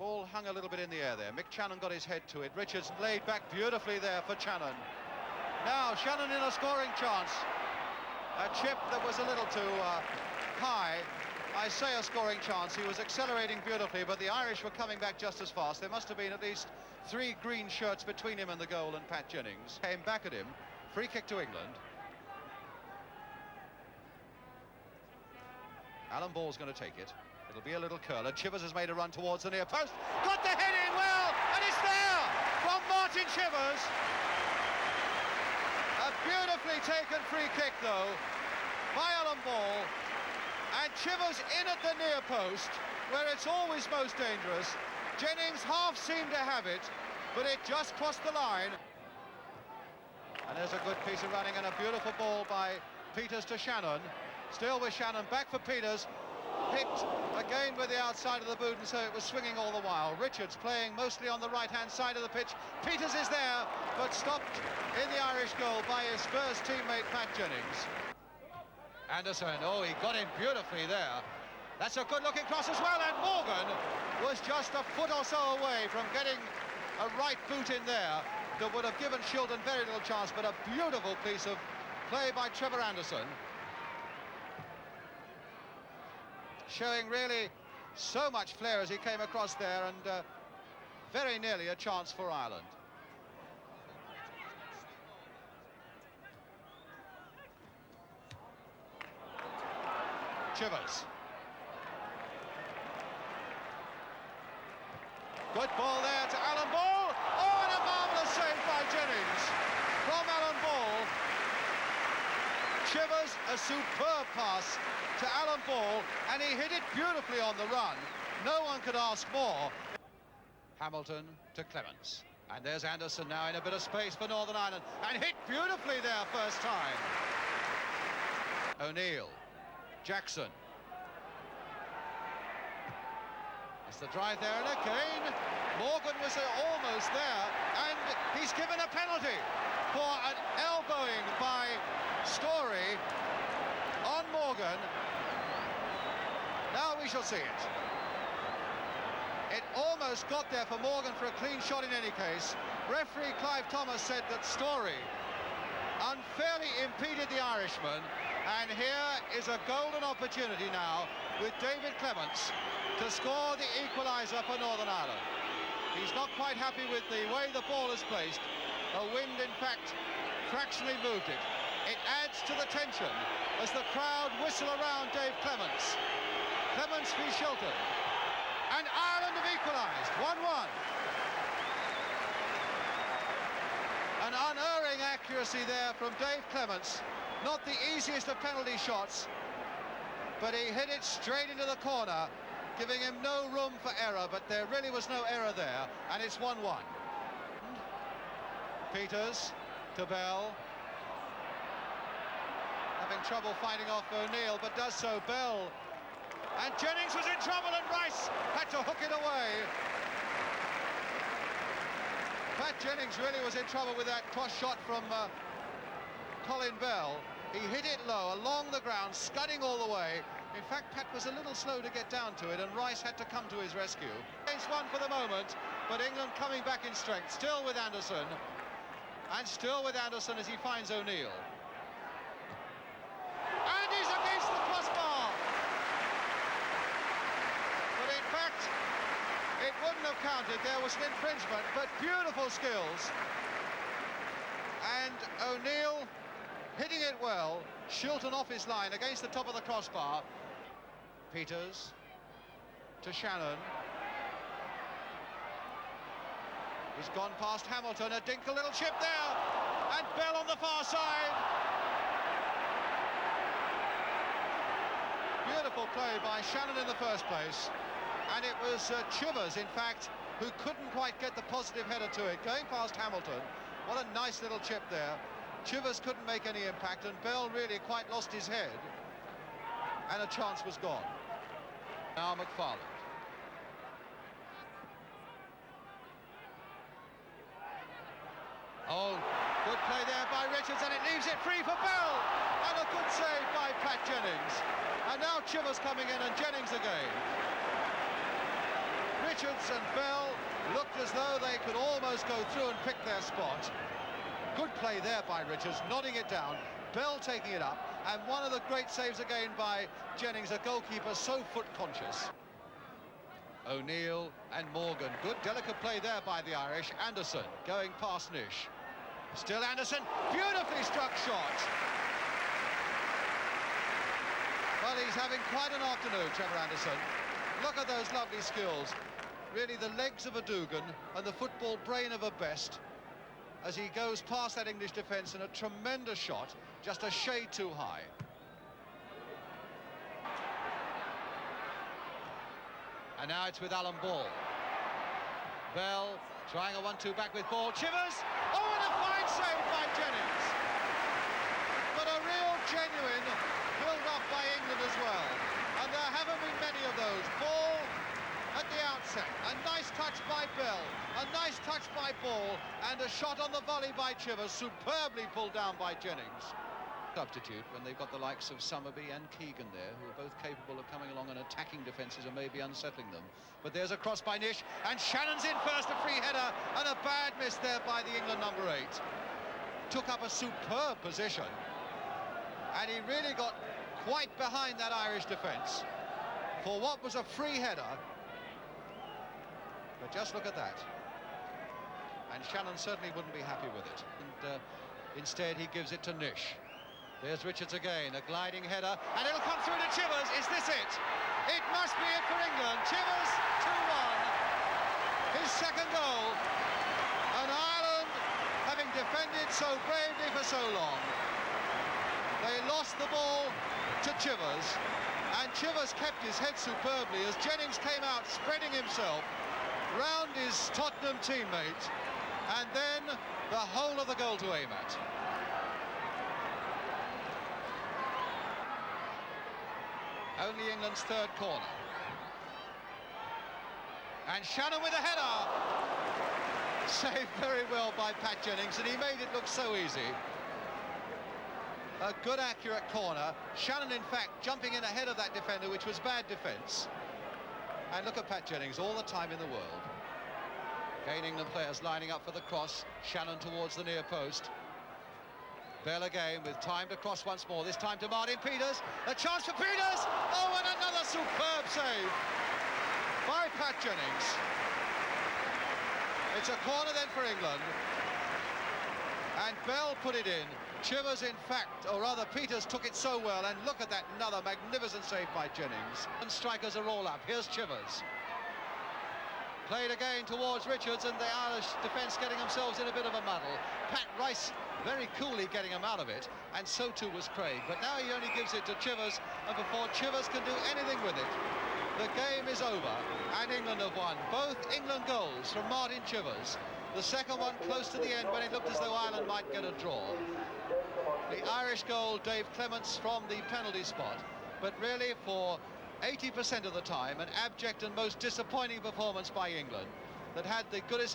Ball hung a little bit in the air there. Mick Channon got his head to it. Richards laid back beautifully there for Channon. Now Channon in a scoring chance. A chip that was a little too high. I say a scoring chance. He was accelerating beautifully, but the Irish were coming back just as fast. There must have been at least 3 green shirts between him and the goal, and Pat Jennings came back at him. Free kick to England. Alan Ball's going to take it. It'll be a little curler. Chivers has made a run towards the near post. Got the head in well, and it's there from Martin Chivers. A beautifully taken free kick, though, by Alan Ball. And Chivers in at the near post, where it's always most dangerous. Jennings half seemed to have it, but it just crossed the line. And there's a good piece of running and a beautiful ball by Peters to Channon. Still with Channon, back for Peters. Picked again with the outside of the boot, and so it was swinging all the while. Richards playing mostly on the right-hand side of the pitch. Peters is there, but stopped in the Irish goal by his Spurs teammate Pat Jennings. Anderson, oh, he got in beautifully there. That's a good-looking cross as well, and Morgan was just a foot or so away from getting a right boot in there that would have given Shilton very little chance, but a beautiful piece of play by Trevor Anderson. Showing really so much flair as he came across there, and very nearly a chance for Ireland. Chivers. Good ball there to Alan Ball. Oh, and a marvellous save by Jennings from Alan Ball. Chivers, a superb pass to Alan Ball, and he hit it beautifully on the run. No one could ask more. Hamilton to Clemens. And there's Anderson now in a bit of space for Northern Ireland, and hit beautifully there first time. O'Neill. Jackson. It's the drive there, and again Morgan was almost there, and he's given a penalty for an elbowing by Story on Morgan. Now we shall see it. It almost got there for Morgan for a clean shot in any case. Referee Clive Thomas said that Story unfairly impeded the Irishman, and here is a golden opportunity now with David Clemens to score the equaliser for Northern Ireland. He's not quite happy with the way the ball is placed. The wind, in fact, fractionally moved it. It adds to the tension as the crowd whistle around Dave Clemens. Clemens v Shilton. And Ireland have equalised, 1-1. An unerring accuracy there from Dave Clemens. Not the easiest of penalty shots, but he hit it straight into the corner, giving him no room for error, but there really was no error there, and it's 1-1. Peters to Bell. Having trouble fighting off O'Neill, but does so. Bell. And Jennings was in trouble, and Rice had to hook it away. Pat Jennings really was in trouble with that cross shot from Colin Bell. He hit it low, along the ground, scudding all the way. In fact, Pat was a little slow to get down to it, and Rice had to come to his rescue. Against one for the moment, but England coming back in strength, still with Anderson. And still with Anderson as he finds O'Neill. And he's against the crossbar! But in fact, it wouldn't have counted. There was an infringement, but beautiful skills. And O'Neill hitting it well. Shilton off his line against the top of the crossbar. Peters to Channon. He's gone past Hamilton. A Dinkle little chip there. And Bell on the far side. Beautiful play by Channon in the first place. And it was Chivers, in fact, who couldn't quite get the positive header to it. Going past Hamilton. What a nice little chip there. Chivers couldn't make any impact, and Bell really quite lost his head. And a chance was gone. Now McFarland. Oh, good play there by Richards, and it leaves it free for Bell. And a good save by Pat Jennings. And now Chivers coming in, and Jennings again. Richards and Bell looked as though they could almost go through and pick their spot. Good play there by Richards, nodding it down. Bell taking it up, and one of the great saves again by Jennings, a goalkeeper so foot conscious. O'Neill and Morgan. Good, delicate play there by the Irish. Anderson going past Nish. Still Anderson, beautifully struck shot. Well, he's having quite an afternoon, Trevor Anderson. Look at those lovely skills. Really the legs of a Dugan and the football brain of a Best as he goes past that English defence in a tremendous shot, just a shade too high. And now it's with Alan Ball. Bell trying a 1-2 back with Ball. Chivers! Oh, and a fine save by Jennings. But a real genuine build-up by England as well. And there haven't been many of those. Ball at the outset. A nice touch by Bell. A nice touch by Ball. And a shot on the volley by Chivers. Superbly pulled down by Jennings. Substitute when they've got the likes of Summerby and Keegan there, who are both capable of coming along and attacking defences and maybe unsettling them. But there's a cross by Nish, and Shannon's in first, a free header, and a bad miss there by the England number 8. Took up a superb position, and he really got quite behind that Irish defence for what was a free header. But just look at that. And Shannon certainly wouldn't be happy with it. And instead he gives it to Nish. There's Richards again, a gliding header, and it'll come through to Chivers. Is this it? It must be it for England. Chivers 2-1. His second goal. And Ireland, having defended so bravely for so long, they lost the ball to Chivers, and Chivers kept his head superbly as Jennings came out spreading himself round his Tottenham teammate, and then the whole of the goal to aim at. Only England's third corner. And Shannon with a header. Saved very well by Pat Jennings, and he made it look so easy. A good, accurate corner. Shannon, in fact, jumping in ahead of that defender, which was bad defence. And look at Pat Jennings, all the time in the world. Again, England players lining up for the cross. Shannon towards the near post. Bell again with time to cross once more, this time to Martin Peters. A chance for Peters! Oh, and another superb save by Pat Jennings. It's a corner then for England. And Bell put it in. Chivers, in fact, or rather Peters took it so well, and look at that, another magnificent save by Jennings. And strikers are all up. Here's Chivers. Played again towards Richards, and the Irish defence getting themselves in a bit of a muddle. Pat Rice very coolly getting him out of it, and so too was Craig. But now he only gives it to Chivers, and before Chivers can do anything with it, the game is over, and England have won. Both England goals from Martin Chivers. The second one close to the end when it looked as though Ireland might get a draw. The Irish goal, Dave Clemens from the penalty spot. But really, for 80% of the time, an abject and most disappointing performance by England that had the Goodison